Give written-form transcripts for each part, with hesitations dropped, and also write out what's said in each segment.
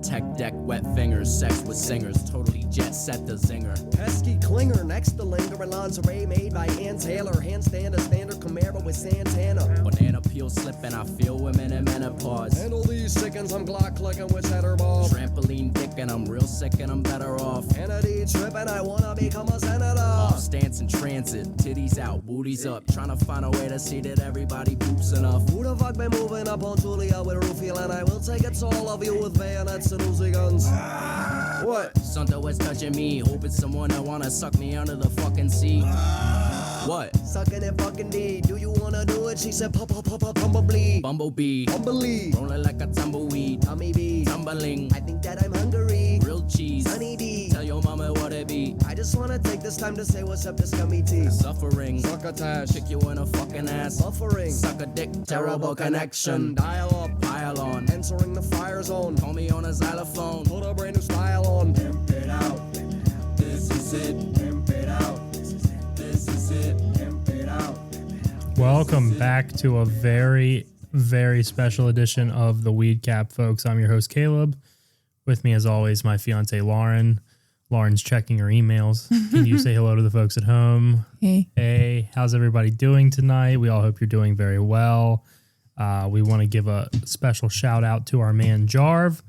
tech deck, wet fingers, sex with singers, totally jet set the zinger. Pesky clinger next to linger in lingerie made by Ann Taylor. Handstand a standard Camaro with Santana. Banana peel slipping, I feel women in menopause. Handle these sickens, I'm Glock clicking with cheddar ball. Trampoline dick and I'm real sick and I'm better off. Kennedy tripping, I wanna become a senator. Off stance in transit, titties out, booties up. Trying to find a way to see that everybody poops enough. Who the fuck been moving up on Julia with Rufio? And I will take it to all of you with bayonets and Uzi guns. What? Something was touching me, hoping someone that wanna suck me under the fucking sea. What? Sucking it fucking D. Do you wanna do it? She said, bumblebee. Bumblebee. Bumblebee. Rolling like a tumbleweed. Tommy B. Tumbling. I think that I'm hungry. Grilled cheese. Honey D. Tell your mama what it be. I just wanna take this time to say what's up to Scummy T. Suffering. Succotash. Kick you in a fucking ass. Buffering. Suck a dick. Terrible connection. Dial up. Pile on. Entering the fire zone. Call me on a xylophone. Put a brand new style on. Pimp it out. This is it. Pimp it out. This is it. This is it. Pimp it out. Welcome back to a very, very special edition of the Weedcap, folks. I'm your host, Caleb. With me, as always, my fiance, Lauren. Lauren's checking her emails. Can you say hello to the folks at home? Hey. Hey, how's everybody doing tonight? We all hope you're doing very well. We want to give a special shout out to our man, Jarv,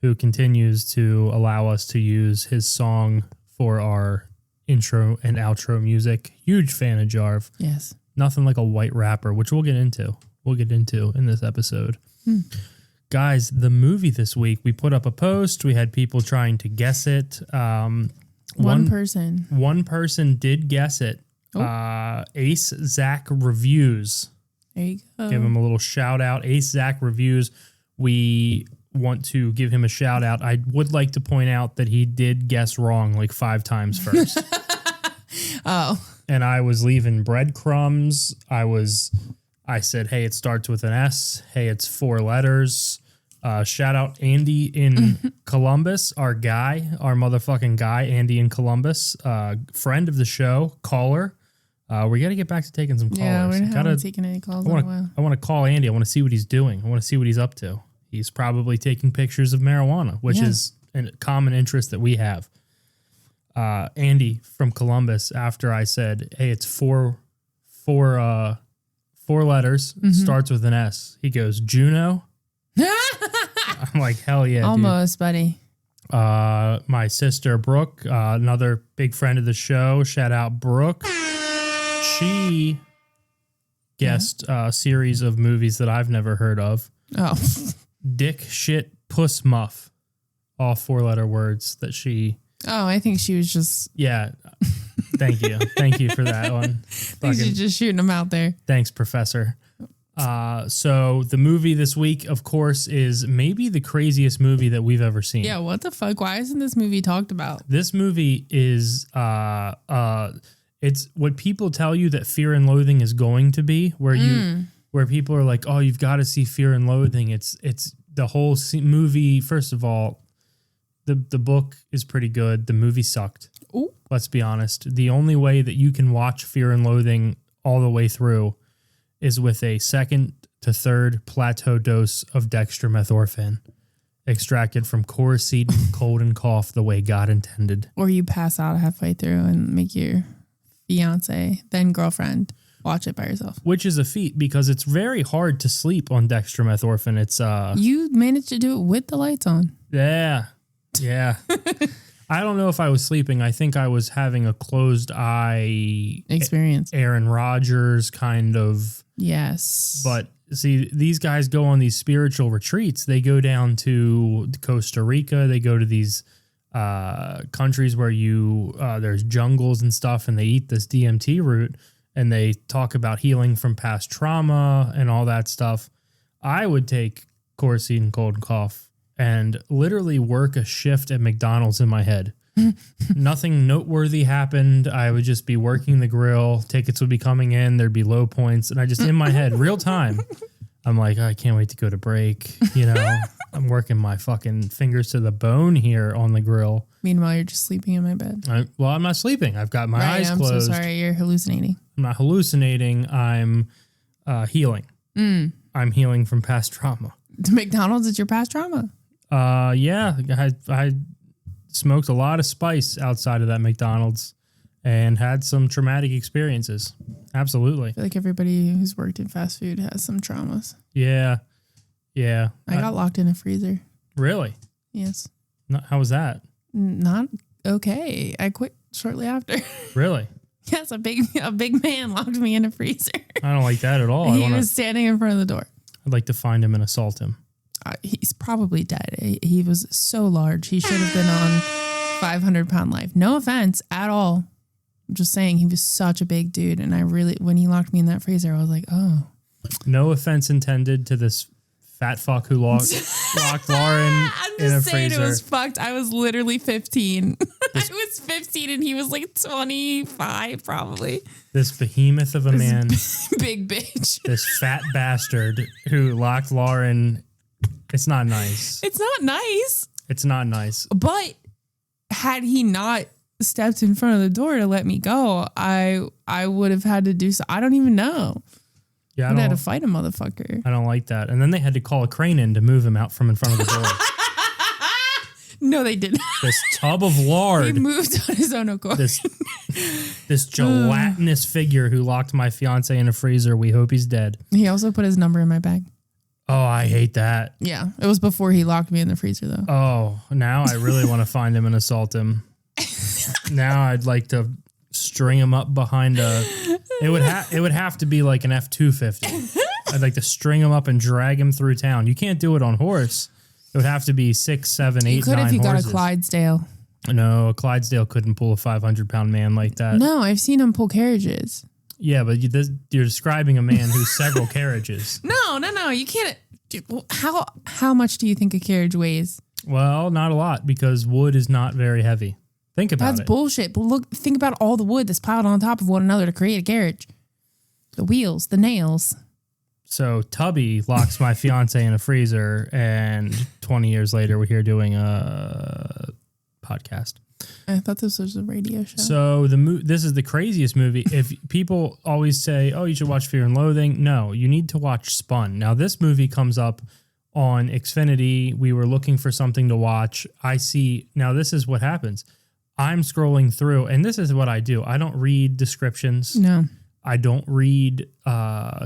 who continues to allow us to use his song for our intro and outro music. Huge fan of Jarv. Yes. Nothing like a white rapper, which we'll get into. We'll get into in this episode. Guys, the movie this week, we put up a post. We had people trying to guess it. One person. One person did guess it. Oh. Ace Zach Reviews. There you go. Give him a little shout out. Ace Zach Reviews. We want to give him a shout out. I would like to point out that he did guess wrong like 5 times first. Oh. And I was leaving breadcrumbs. I said, hey, it starts with an S. Hey, it's 4 letters. Shout out Andy in Columbus, our motherfucking guy, Andy in Columbus, friend of the show, caller. We got to get back to taking some callers. Yeah, we haven't taken any calls in a while. I want to call Andy. I want to see what he's doing. I want to see what he's up to. He's probably taking pictures of marijuana, which is a common interest that we have. Andy from Columbus, after I said, hey, it's four letters, starts with an S. He goes, Juno. I'm like, hell yeah, almost, dude. Buddy. My sister, Brooke, another big friend of the show. Shout out, Brooke. She guessed a series of movies that I've never heard of. Oh. Dick, shit, puss, muff. All 4-letter words that she... Oh, I think she was just... Yeah. Thank you. Thank you for that one. I think she's just shooting them out there. Thanks, Professor. So the movie this week, of course, is maybe the craziest movie that we've ever seen. Yeah, what the fuck? Why isn't this movie talked about? This movie is... it's what people tell you that Fear and Loathing is going to be, where people are like, oh, you've got to see Fear and Loathing. It's the whole movie. First of all, the book is pretty good. The movie sucked. Ooh. Let's be honest. The only way that you can watch Fear and Loathing all the way through is with a 2nd to 3rd plateau dose of dextromethorphan extracted from Coricidin cold and cough the way God intended. Or you pass out halfway through and make your fiance, then girlfriend, watch it by yourself. Which is a feat because it's very hard to sleep on dextromethorphan. It's You managed to do it with the lights on. Yeah. I don't know if I was sleeping. I think I was having a closed eye experience. Aaron Rodgers kind of. Yes. But see, these guys go on these spiritual retreats. They go down to Costa Rica. They go to these countries where there's jungles and stuff, and they eat this DMT root, and they talk about healing from past trauma and all that stuff. I would take Coricidin cold and cough and literally work a shift at McDonald's in my head. Nothing noteworthy happened. I would just be working the grill. Tickets would be coming in. There'd be low points. And I just, in my head, real time, I'm like, I can't wait to go to break. I'm working my fucking fingers to the bone here on the grill. Meanwhile, you're just sleeping in my bed. I'm not sleeping. I've got my eyes closed. I'm so sorry. You're hallucinating. I'm not hallucinating. I'm healing. I'm healing from past trauma. McDonald's is your past trauma. Yeah, I smoked a lot of spice outside of that McDonald's and had some traumatic experiences. Absolutely. I feel like everybody who's worked in fast food has some traumas. Yeah. I got locked in a freezer. Really? Yes. How was that? Not okay. I quit shortly after. Really? Yes, a big man locked me in a freezer. I don't like that at all. He was standing in front of the door. I'd like to find him and assault him. He's probably dead. He was so large. He should have been on 500-pound life. No offense at all. I'm just saying he was such a big dude. And when he locked me in that freezer, I was like, oh. No offense intended to this fat fuck who locked Lauren in a freezer. It was fucked. I was literally 15. I was 15 and he was like 25 probably. This behemoth of a man. Big bitch. This fat bastard who locked Lauren. It's not nice. It's not nice. It's not nice. But had he not stepped in front of the door to let me go, I would have had to do so. I don't even know. Yeah, I would have had to fight a motherfucker. I don't like that. And then they had to call a crane in to move him out from in front of the door. No, they didn't. This tub of lard. He moved on his own accord. This gelatinous figure who locked my fiance in a freezer. We hope he's dead. He also put his number in my bag. Oh, I hate that. Yeah, it was before he locked me in the freezer, though. Oh, now I really want to find him and assault him. Now I'd like to string him up behind a. It would have to be like an F-250. I'd like to string him up and drag him through town. You can't do it on horse. It would have to be 6, 7, 8, 9 horses. You could if you got a Clydesdale. No, a Clydesdale couldn't pull a 500-pound man like that. No, I've seen him pull carriages. Yeah, but you're describing a man who's several carriages. No, you can't. How much do you think a carriage weighs? Well, not a lot because wood is not very heavy. Think about it. That's bullshit. But think about all the wood that's piled on top of one another to create a carriage. The wheels, the nails. So Tubby locks my fiance in a freezer, and 20 years later, we're here doing a podcast. I thought this was a radio show. So this is the craziest movie. If people always say, "Oh, you should watch Fear and Loathing," no, you need to watch Spun. Now, this movie comes up on Xfinity. We were looking for something to watch. I see. Now, this is what happens. I'm scrolling through, and this is what I do. I don't read descriptions. No. I don't read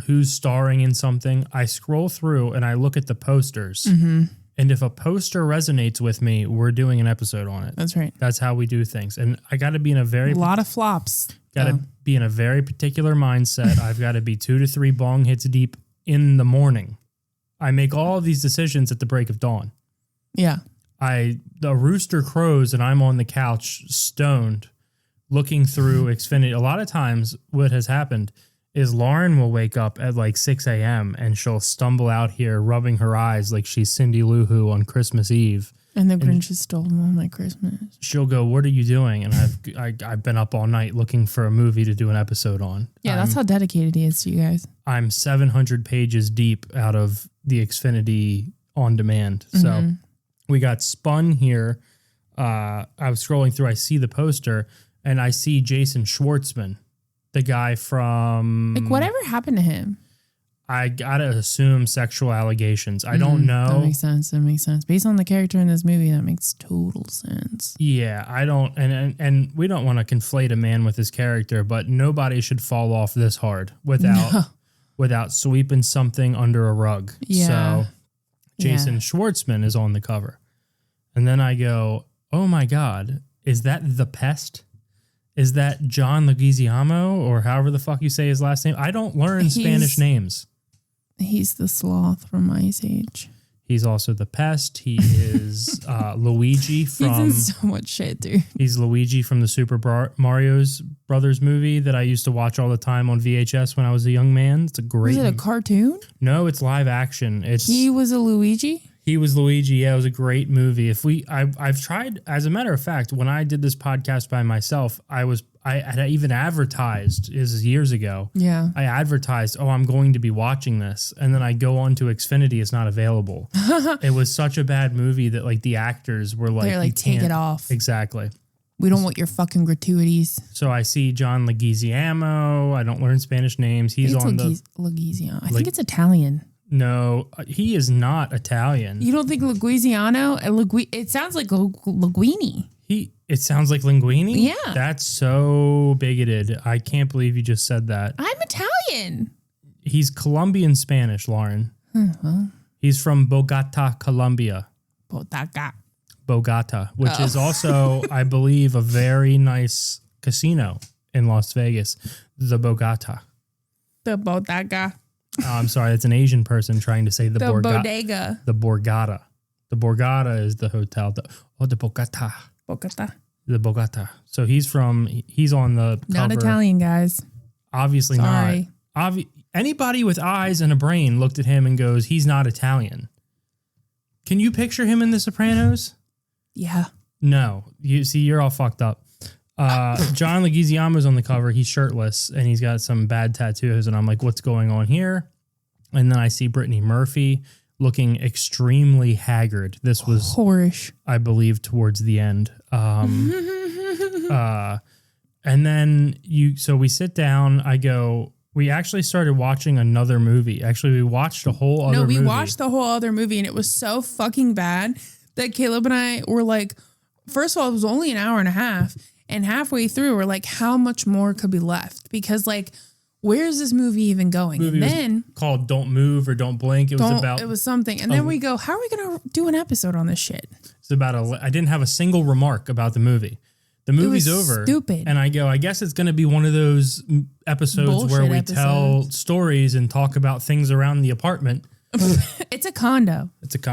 who's starring in something. I scroll through and I look at the posters. Mm-hmm. And if a poster resonates with me, we're doing an episode on it. That's right. That's how we do things. And I got to be in a lot of flops. Got to be in a very particular mindset. I've got to be 2 to 3 bong hits deep in the morning. I make all of these decisions at the break of dawn. Yeah. The rooster crows and I'm on the couch stoned looking through Xfinity. A lot of times what has happened is Lauren will wake up at like 6 a.m. and she'll stumble out here rubbing her eyes like she's Cindy Lou Who on Christmas Eve. And the Grinch has stolen all my Christmas. She'll go, "What are you doing?" And I've been up all night looking for a movie to do an episode on. Yeah, that's how dedicated he is to you guys. I'm 700 pages deep out of the Xfinity on demand. Mm-hmm. So we got Spun here. I was scrolling through. I see the poster and I see Jason Schwartzman. The guy from... Like, whatever happened to him? I gotta assume sexual allegations. I don't know. That makes sense. Based on the character in this movie, that makes total sense. Yeah, I don't... And we don't want to conflate a man with his character, but nobody should fall off this hard without sweeping something under a rug. Yeah. So Jason Schwartzman is on the cover. And then I go, oh my God, is that The Pest? Is that John Leguizamo or however the fuck you say his last name? I don't learn Spanish names. He's the sloth from Ice Age. He's also the Pest. He is Luigi from... He's in so much shit, dude. He's Luigi from the Super Mario Brothers movie that I used to watch all the time on VHS when I was a young man. It's a great... Was it a cartoon? No, it's live action. He was a Luigi? He was Luigi. Yeah, it was a great movie. I've tried, as a matter of fact, when I did this podcast by myself, I had even advertised, this is years ago. Yeah. I advertised, I'm going to be watching this. And then I go on to Xfinity, it's not available. It was such a bad movie that like the actors were like, they're like, take it off. Exactly. We don't want your fucking gratuities. So I see John Leguizamo. I don't learn Spanish names. He's on Leguizamo. I think it's Italian. No, he is not Italian. You don't think Luigiano? It sounds like Linguini. It sounds like linguine? Yeah. That's so bigoted. I can't believe you just said that. I'm Italian. He's Colombian Spanish, Lauren. He's from Bogota, Colombia. Bogota, which is also, I believe, a very nice casino in Las Vegas. The Bogota. The bodega. Oh, I'm sorry. That's an Asian person trying to say the bodega. The Borgata. The Borgata is the hotel. The Bogota. Bogota. The Bogota. So he's on the cover. Not Italian, guys. Obviously Sorry. not. Anybody with eyes and a brain looked at him and goes, he's not Italian. Can you picture him in The Sopranos? Yeah. No. You're all fucked up. John Leguizamo's on the cover. He's shirtless and he's got some bad tattoos. And I'm like, what's going on here? And then I see Brittany Murphy looking extremely haggard. This was Horish. I believe, towards the end. And then so we sit down. We actually started watching another movie. Actually, we watched a whole other movie. No, we watched the whole other movie and it was so fucking bad that Caleb and I were like, first of all, it was only an hour and a half. And halfway through, we're like, how much more could be left? Because like, where's this movie even going? Movie and then was called Don't Move or Don't Blink. It was something. And then we go, how are we going to do an episode on this shit? It's about I didn't have a single remark about the movie. The movie's over. Stupid. And I go, I guess it's going to be one of those episodes Bullshit where we episodes. tell stories and talk about things around the apartment. It's a condo.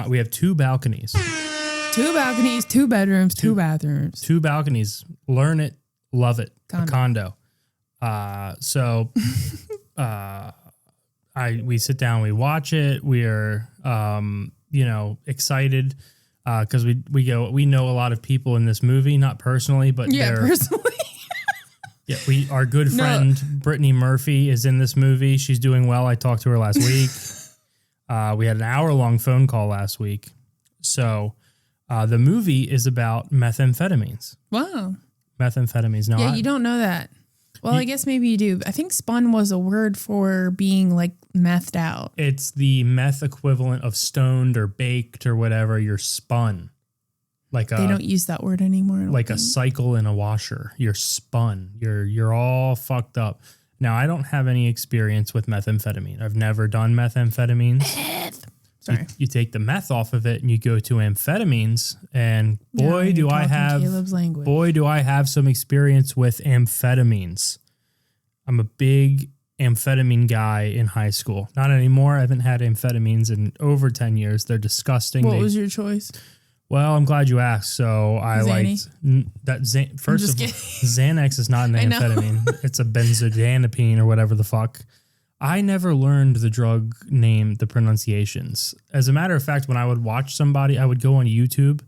We have 2 balconies. 2 balconies, 2 bedrooms, 2 bathrooms. 2 balconies. Learn it. Love it. Condo. A condo. We sit down, we watch it. We're, excited. Cause we know a lot of people in this movie, not personally, but Personally. Yeah, our good friend Brittany Murphy is in this movie. She's doing well. I talked to her last week. We had an hour-long phone call last week. So the movie is about methamphetamines. Wow. Methamphetamines. Now, yeah, you don't know that. Well, I guess maybe you do. I think spun was a word for being like methed out. It's the meth equivalent of stoned or baked or whatever. You're spun. They don't use that word anymore. Like a cycle in a washer. You're spun. You're all fucked up. Now, I don't have any experience with methamphetamine. I've never done methamphetamines. Sorry. You take the meth off of it and you go to amphetamines, and boy, do I have some experience with amphetamines. I'm a big amphetamine guy in high school. Not anymore. I haven't had amphetamines in over 10 years. They're disgusting. What was your choice? Well, I'm glad you asked. So I Xanny? liked that. First of all, Xanax is not an amphetamine. It's a benzodiazepine or whatever the fuck. I never learned the drug name, the pronunciations. As a matter of fact, when I would watch somebody, I would go on YouTube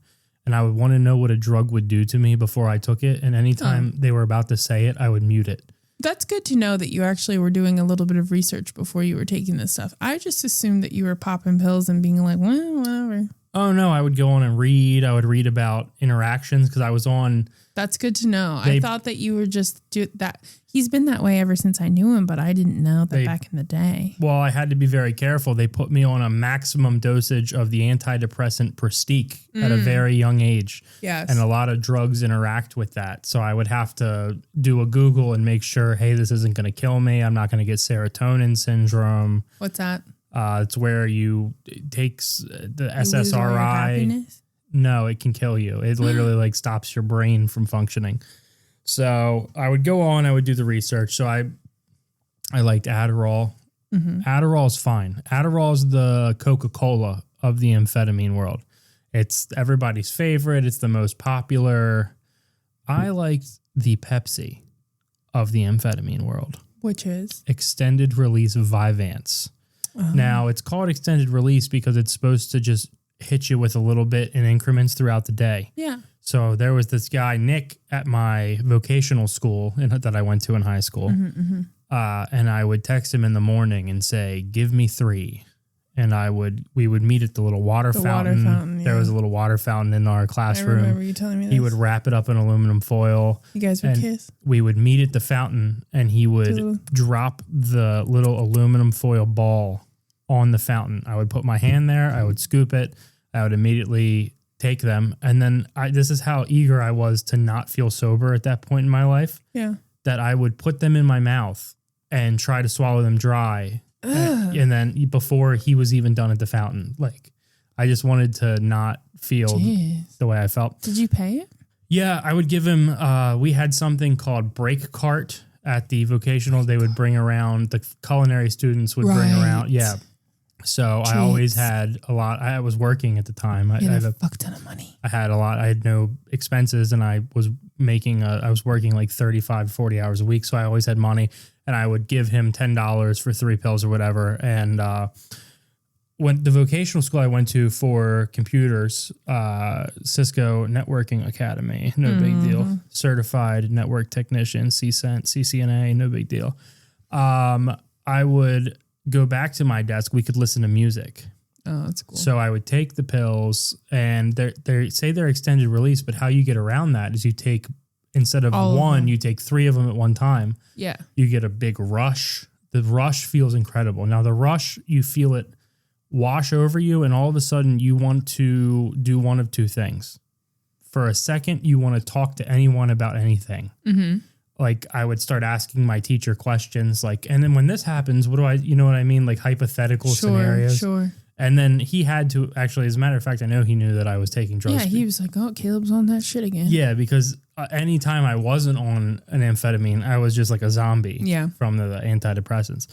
and I would want to know what a drug would do to me before I took it. And anytime they were about to say it, I would mute it. That's good to know that you actually were doing a little bit of research before you were taking this stuff. I just assumed that you were popping pills and being like, well, whatever. Oh, no, I would go on and read. I would read about interactions because I was on. That's good to know. I thought that you were just that. He's been that way ever since I knew him, but I didn't know that back in the day. Well, I had to be very careful. They put me on a maximum dosage of the antidepressant Prestique at a very young age. Yes. And a lot of drugs interact with that. So I would have to do a Google and make sure, hey, this isn't going to kill me. I'm not going to get serotonin syndrome. What's that? It's where it takes the You lose all your SSRI. happiness? No, it can kill you. It literally stops your brain from functioning. So I would go on, I would do the research. So I liked Adderall. Mm-hmm. Adderall is fine. Adderall is the Coca-Cola of the amphetamine world. It's everybody's favorite. It's the most popular. I liked the Pepsi of the amphetamine world. Which is? Extended release Vyvanse. Now, it's called extended release because it's supposed to just hit you with a little bit in increments throughout the day. Yeah. So there was this guy, Nick, at my vocational school that I went to in high school. And I would text him in the morning and say, give me 3. And we would meet at the little water fountain. There was a little water fountain in our classroom. I remember you telling me this. He would wrap it up in aluminum foil. You guys would kiss? We would meet at the fountain and he would drop the little aluminum foil ball on the fountain. I would put my hand there. I would scoop it. I would immediately take them. And then this is how eager I was to not feel sober at that point in my life. Yeah. That I would put them in my mouth and try to swallow them dry. And then before he was even done at the fountain, like I just wanted to not feel the way I felt. Did you pay it? Yeah, I would give him, we had something called break cart at the vocational. They would bring around, the culinary students would bring around. Yeah. So I always had a lot. I was working at the time. I had a fuck ton of money. I had a lot. I had no expenses and I was I was working like 35, 40 hours a week. So I always had money and I would give him $10 for 3 pills or whatever. And, when the vocational school I went to for computers, Cisco Networking Academy, no big deal. Certified network technician, CCNA, no big deal. I would go back to my desk. We could listen to music. Oh, that's cool. So I would take the pills, and they say they're extended release, but how you get around that is you take, instead of one, you take 3 of them at one time. Yeah. You get a big rush. The rush feels incredible. Now the rush, you feel it wash over you, and all of a sudden you want to do one of 2 things. For a second, you want to talk to anyone about anything. Mm-hmm. Like I would start asking my teacher questions, like, and then when this happens, what do I, you know what I mean? Like hypothetical scenarios. Sure. And then he had to actually, as a matter of fact, I know he knew that I was taking drugs. Yeah, he was like, oh, Caleb's on that shit again. Yeah, because anytime I wasn't on an amphetamine, I was just like a zombie from the antidepressants.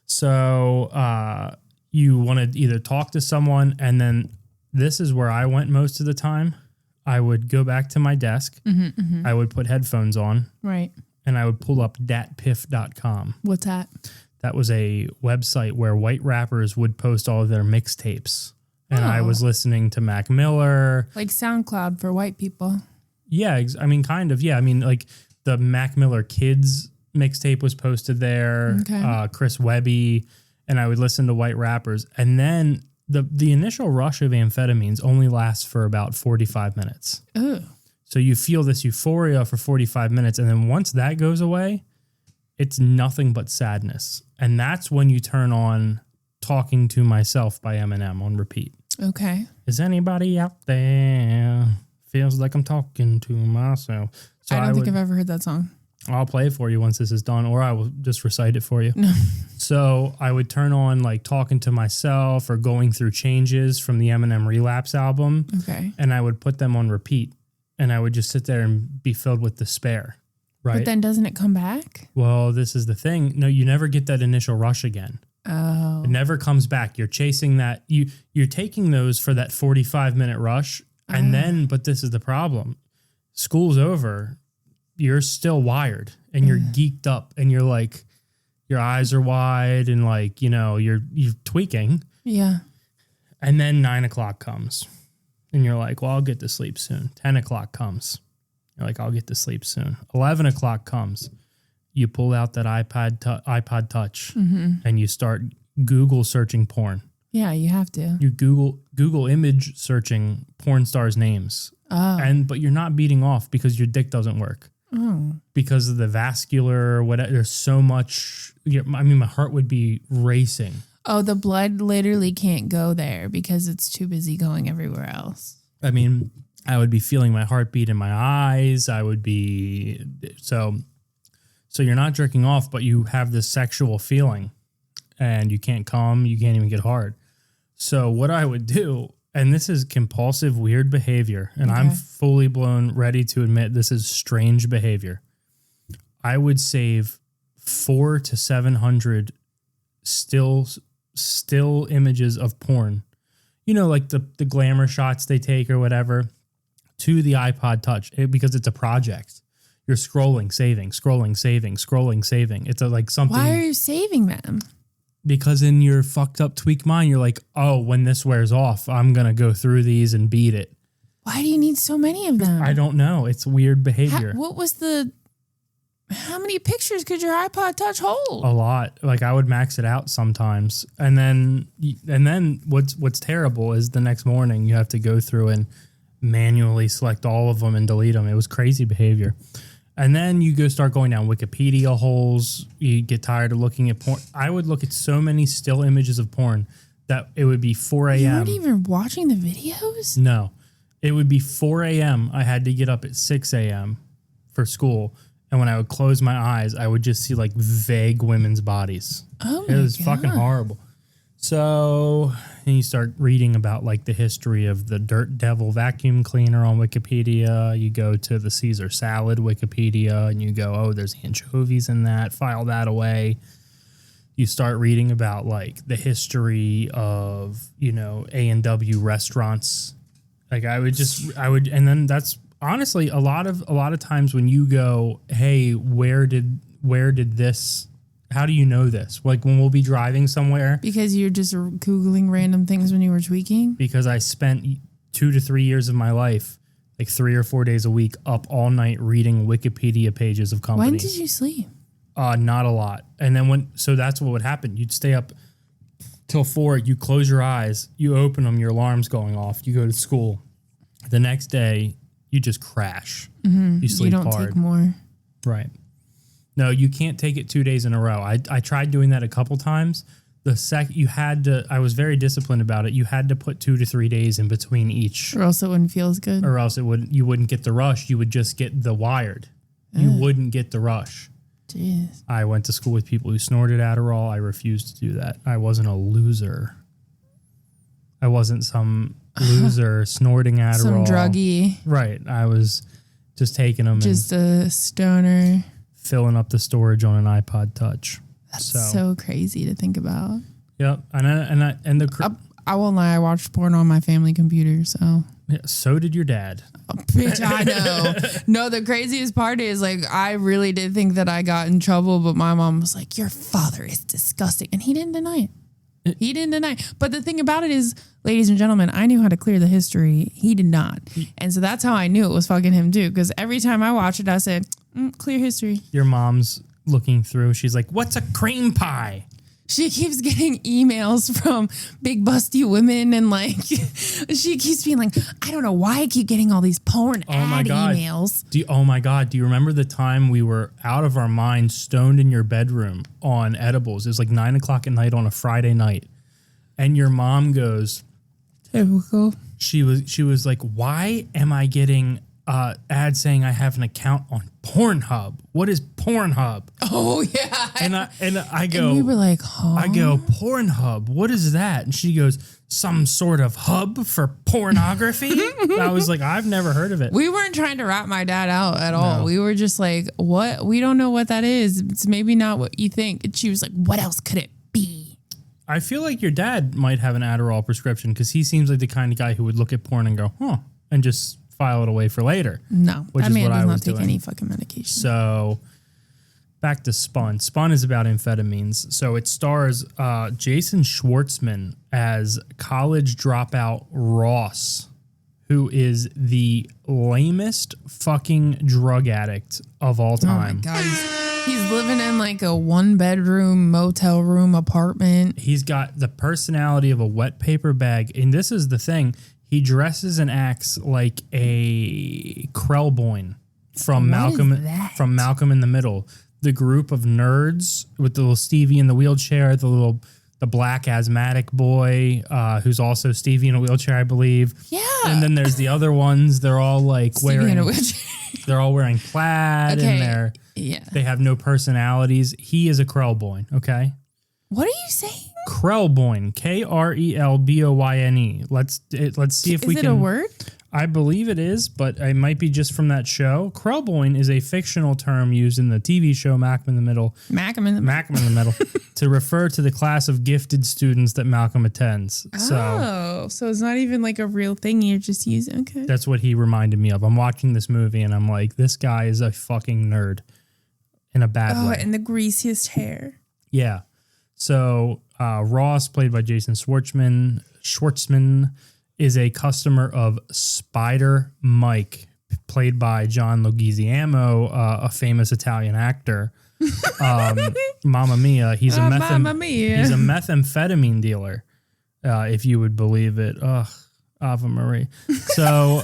So, you want to either talk to someone, and then this is where I went most of the time. I would go back to my desk. I would put headphones on. Right. And I would pull up datpiff.com. What's that? That was a website where white rappers would post all of their mixtapes. And I was listening to Mac Miller. Like SoundCloud for white people. Yeah, I mean, kind of. Yeah, I mean, like the Mac Miller Kids mixtape was posted there. Okay. Chris Webby. And I would listen to white rappers. And then the initial rush of amphetamines only lasts for about 45 minutes. Oh. So you feel this euphoria for 45 minutes. And then once that goes away, it's nothing but sadness. And that's when you turn on Talking to Myself by Eminem on repeat. Okay. Is anybody out there? Feels like I'm talking to myself. So I don't think I've ever heard that song. I'll play it for you once this is done, or I will just recite it for you. No. So I would turn on like Talking to Myself or Going Through Changes from the Eminem Relapse album. Okay. And I would put them on repeat, and I would just sit there and be filled with despair. Right. But then doesn't it come back? Well, this is the thing. No, you never get that initial rush again. Oh. It never comes back. You're chasing that. You're taking those for that 45-minute rush. And then, but this is the problem. School's over. You're still wired and you're geeked up and you're like, your eyes are wide and like, you know, you're tweaking. Yeah. And then 9 o'clock comes and you're like, well, I'll get to sleep soon. 10 o'clock comes. You're like, I'll get to sleep soon. 11 o'clock comes. You pull out that iPod Touch and you start Google searching porn. Yeah, you have to. You Google image searching porn stars' names. Oh. But you're not beating off because your dick doesn't work. Oh. Because of the vascular, whatever. There's so much. I mean, my heart would be racing. Oh, the blood literally can't go there because it's too busy going everywhere else. I mean, I would be feeling my heartbeat in my eyes. I would be so you're not jerking off, but you have this sexual feeling, and you can't come. You can't even get hard. So what I would do. And this is compulsive, weird behavior. And I'm fully blown ready to admit this is strange behavior. I would save 400 to 700 still images of porn. You know, like the glamour shots they take or whatever to the iPod Touch because it's a project. You're scrolling, saving, scrolling, saving, scrolling, saving. It's like something. Why are you saving them? Because in your fucked up tweak mind, you're like, oh, when this wears off, I'm going to go through these and beat it. Why do you need so many of them? I don't know. It's weird behavior. How many pictures could your iPod Touch hold? A lot. Like I would max it out sometimes. And then what's terrible is the next morning you have to go through and manually select all of them and delete them. It was crazy behavior. And then you start going down Wikipedia holes. You get tired of looking at porn. I would look at so many still images of porn that it would be 4 You a.m. weren't even watching the videos? No, it would be 4 a.m. I had to get up at 6 a.m. for school. And when I would close my eyes, I would just see like vague women's bodies. Oh my It was God. fucking horrible. So then you start reading about like the history of the Dirt Devil vacuum cleaner on Wikipedia. You go to the Caesar salad Wikipedia and you go, oh, there's anchovies in that. File that away. You start reading about like the history of, you know, A&W restaurants. Like I would, and then that's honestly a lot of times when you go, hey, where did this? How do you know this? Like when we'll be driving somewhere. Because you're just Googling random things when you were tweaking? Because I spent 2 to 3 years of my life, like 3 or 4 days a week, up all night reading Wikipedia pages of companies. When did you sleep? Not a lot. And then so that's what would happen. You'd stay up till 4, you close your eyes, you open them, your alarm's going off, you go to school. The next day, you just crash. Mm-hmm. You sleep hard. You don't take more. Right. No, you can't take it 2 days in a row. I tried doing that a couple times. I was very disciplined about it. You had to put 2 to 3 days in between each. Or else it wouldn't feel as good. Or else you wouldn't get the rush. You would just get the wired. You wouldn't get the rush. Jeez. I went to school with people who snorted Adderall. I refused to do that. I wasn't a loser. I wasn't some loser snorting Adderall. Some druggie. Right. I was just taking them just a stoner. Filling up the storage on an iPod Touch. That's so crazy to think about. Yep. I won't lie, I watched porn on my family computer, so. Yeah, so did your dad. Oh, bitch, I know. No, the craziest part is like I really did think that I got in trouble, but my mom was like, your father is disgusting. And he didn't deny it. He didn't deny it. But the thing about it is, ladies and gentlemen, I knew how to clear the history. He did not. And so that's how I knew it was fucking him too. Because every time I watch it, I said, clear history. Your mom's looking through. She's like, what's a cream pie? She keeps getting emails from big busty women and like she keeps being like, I don't know why I keep getting all these porn emails. Oh my God. Do you remember the time we were out of our minds, stoned in your bedroom on edibles? It was like 9 o'clock at night on a Friday night. And your mom goes, typical. She was like, why am I getting ads saying I have an account on Pornhub? What is Pornhub? Oh yeah. And I go, and we were like, huh? I go, Pornhub, what is that? And she goes, some sort of hub for pornography? I was like, I've never heard of it. We weren't trying to rat my dad out at all. No. We were just like, what? We don't know what that is. It's maybe not what you think. And she was like, what else could it be? I feel like your dad might have an Adderall prescription because he seems like the kind of guy who would look at porn and go, huh, and just file it away for later. No, which that is man what does I not was take doing. any fucking medication. So back to Spun. Spun is about amphetamines. So it stars Jason Schwartzman as college dropout Ross, who is the lamest fucking drug addict of all time. Oh my God. He's living in like a 1-bedroom motel room apartment. He's got the personality of a wet paper bag. And this is the thing. He dresses and acts like a Krellboyne from Malcolm in the Middle. The group of nerds with the little Stevie in the wheelchair, the black asthmatic boy who's also Stevie in a wheelchair, I believe. Yeah. And then there's the other ones. They're all like Stevie in a wheelchair. They're all wearing plaid and they have no personalities. He is a Krellboyne, okay? What are you saying? Krellboyne, Krelboyne. Let's see if we can. Is it a word? I believe it is, but it might be just from that show. Krellboyne is a fictional term used in the TV show Malcolm in the Middle to refer to the class of gifted students that Malcolm attends. So it's not even like a real thing. You're just using. Okay. That's what he reminded me of. I'm watching this movie and I'm like, this guy is a fucking nerd in a bad way. Oh, and the greasiest hair. Yeah. So Ross, played by Jason Schwartzman, is a customer of Spider Mike, played by John Leguizamo, a famous Italian actor. Mamma Mia. He's a methamphetamine dealer, if you would believe it. Ugh, Ave Marie. So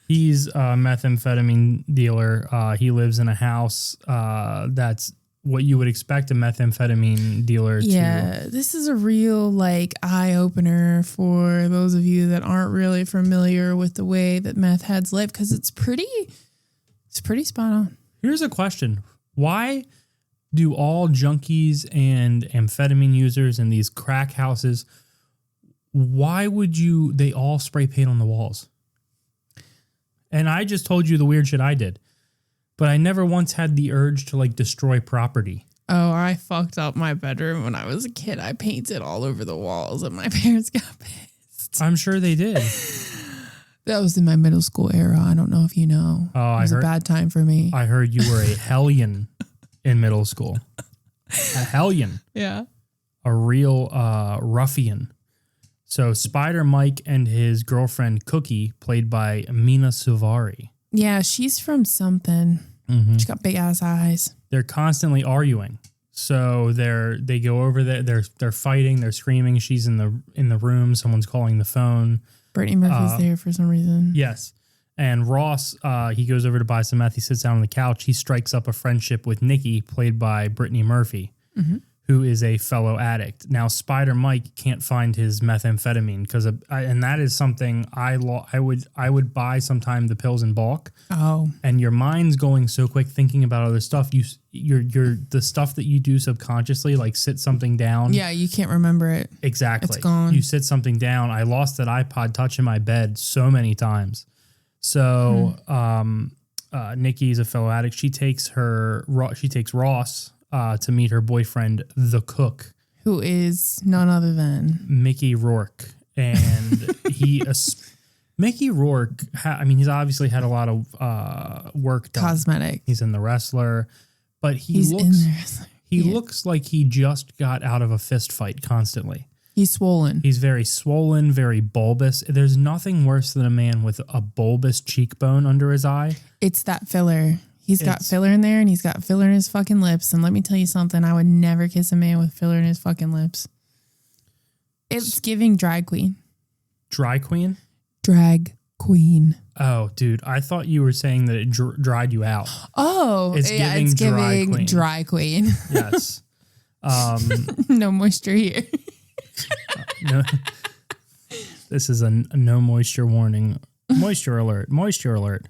he's a methamphetamine dealer. He lives in a house that's what you would expect a methamphetamine dealer to. Yeah, this is a real like eye opener for those of you that aren't really familiar with the way that meth heads live, because it's pretty spot on. Here's a question. Why do all junkies and amphetamine users in these crack houses, why would they all spray paint on the walls? And I just told you the weird shit I did, but I never once had the urge to like destroy property. Oh, I fucked up my bedroom when I was a kid. I painted all over the walls and my parents got pissed. I'm sure they did. That was in my middle school era. I don't know if you know. Oh, it was a bad time for me. I heard you were a hellion in middle school. A hellion. Yeah. A real ruffian. So Spider Mike and his girlfriend Cookie, played by Mina Suvari. Yeah, she's from something. Mm-hmm. She's got big ass eyes. They're constantly arguing. So they go over there. They're fighting. They're screaming. She's in the room. Someone's calling the phone. Brittany Murphy's there for some reason. Yes. And Ross, he goes over to buy some meth. He sits down on the couch. He strikes up a friendship with Nikki, played by Brittany Murphy, who is a fellow addict. Now, Spider Mike can't find his methamphetamine because, and that is something I would buy sometime the pills in bulk. Oh, And your mind's going so quick thinking about other stuff. You're the stuff that you do subconsciously, like sit something down. yeah, you can't remember it. Exactly. It's gone. You sit something down. I lost that iPod Touch in my bed so many times. So Nikki's a fellow addict. She takes Ross to meet her boyfriend, the cook, Who is none other than Mickey Rourke. And Mickey Rourke, he's obviously had a lot of work done. cosmetic. He's in The Wrestler, but He's in there. he looks like he just got out of a fist fight constantly. He's swollen. He's very swollen, very bulbous. There's nothing worse than a man with a bulbous cheekbone under his eye. It's that filler. He's got filler in there and he's got filler in his fucking lips. And let me tell you something, I would never kiss a man with filler in his fucking lips. It's giving drag queen. Dry queen? Drag queen. Oh, dude, I thought you were saying that it dried you out. Oh, It's yeah, giving it's dry giving queen. dry queen. Yes. No moisture here. No, this is a no moisture warning. Moisture alert. Moisture alert.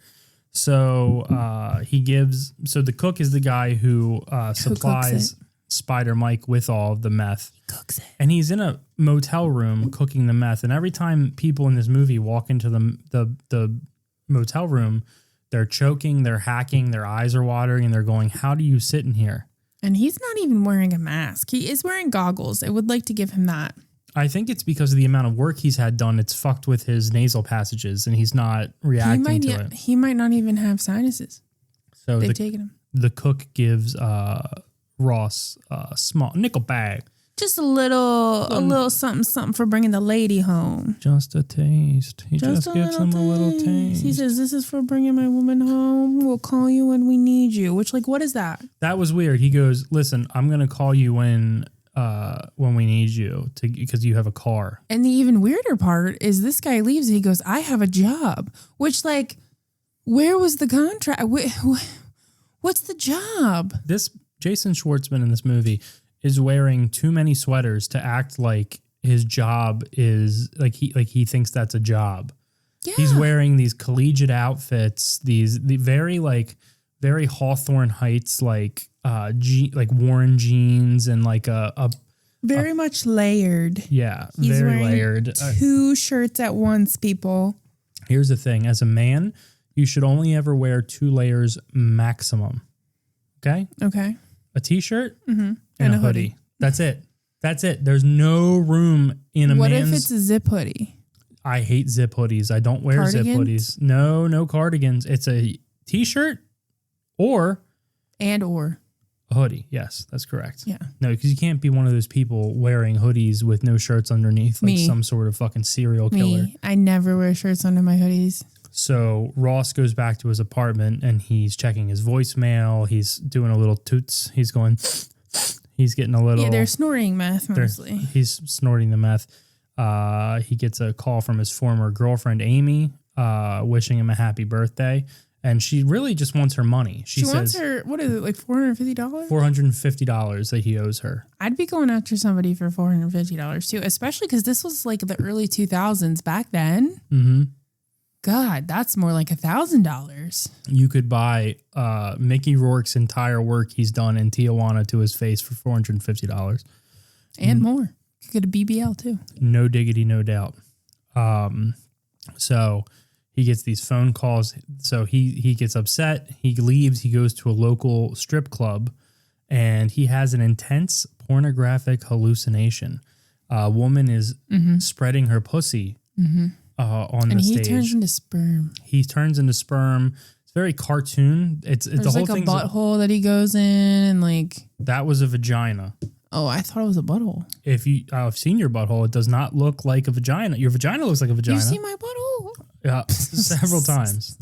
So the cook is the guy who supplies Spider Mike with all of the meth. He cooks it. And he's in a motel room cooking the meth. And every time people in this movie walk into the motel room, they're choking, they're hacking, their eyes are watering, and they're going, "How do you sit in here?" And he's not even wearing a mask. He is wearing goggles. I would like to give him that. I think it's because of the amount of work he's had done. It's fucked with his nasal passages, and he's not reacting to it. He might not even have sinuses. So They've taken him. the cook gives Ross a small nickel bag. Just a little something for bringing the lady home. Just a taste. He just gives him a little taste. He says, "This is for bringing my woman home. We'll call you when we need you." Which, like, what is that? That was weird. He goes, "Listen, I'm going to call you when we need you because you have a car." And the even weirder part is this guy leaves and he goes, "I have a job." Which, like, where was the contract? What's the job? This Jason Schwartzman in this movie is wearing too many sweaters to act like his job is like he thinks that's a job. Yeah. He's wearing these collegiate outfits, the very Hawthorne Heights like Warren jeans and like a very much layered. yeah, He's very wearing layered. Two shirts at once, people. Here's the thing: as a man, you should only ever wear 2 layers maximum. Okay, Okay. a t-shirt and a a hoodie. hoodie. That's it. That's it. There's no room in a What man's. if it's a zip hoodie? I hate zip hoodies. I don't wear zip Cardigans? hoodies. No cardigans. It's a t-shirt or Or. a hoodie. Yes, that's correct. Yeah. No, because you can't be one of those people wearing hoodies with no shirts underneath, like Me. some sort of fucking serial killer. Me. I never wear shirts under my hoodies. So Ross goes back to his apartment and he's checking his voicemail. He's doing a little toots. He's going, he's getting a little. Yeah, they're snoring meth mostly. He's snorting the meth. He gets a call from his former girlfriend, Amy, wishing him a happy birthday. And she really just wants her money. She wants says her, what is it, like $450? $450 that he owes her. I'd be going after somebody for $450 too, especially because this was like the early 2000s back then. Mm-hmm. God, that's more like $1,000. You could buy Mickey Rourke's entire work he's done in Tijuana to his face for $450. And more. You could get a BBL too. No diggity, no doubt. So he gets these phone calls. So he gets upset. He leaves. He goes to a local strip club, and he has an intense pornographic hallucination. A woman is spreading her pussy on the stage. And he turns into sperm. He turns into sperm. It's very cartoon. There's the whole like thing. A butthole that he goes in, and like that was a vagina. Oh, I thought it was a butthole. If I've seen your butthole, it does not look like a vagina. Your vagina looks like a vagina. You see my butthole? Yeah, several times.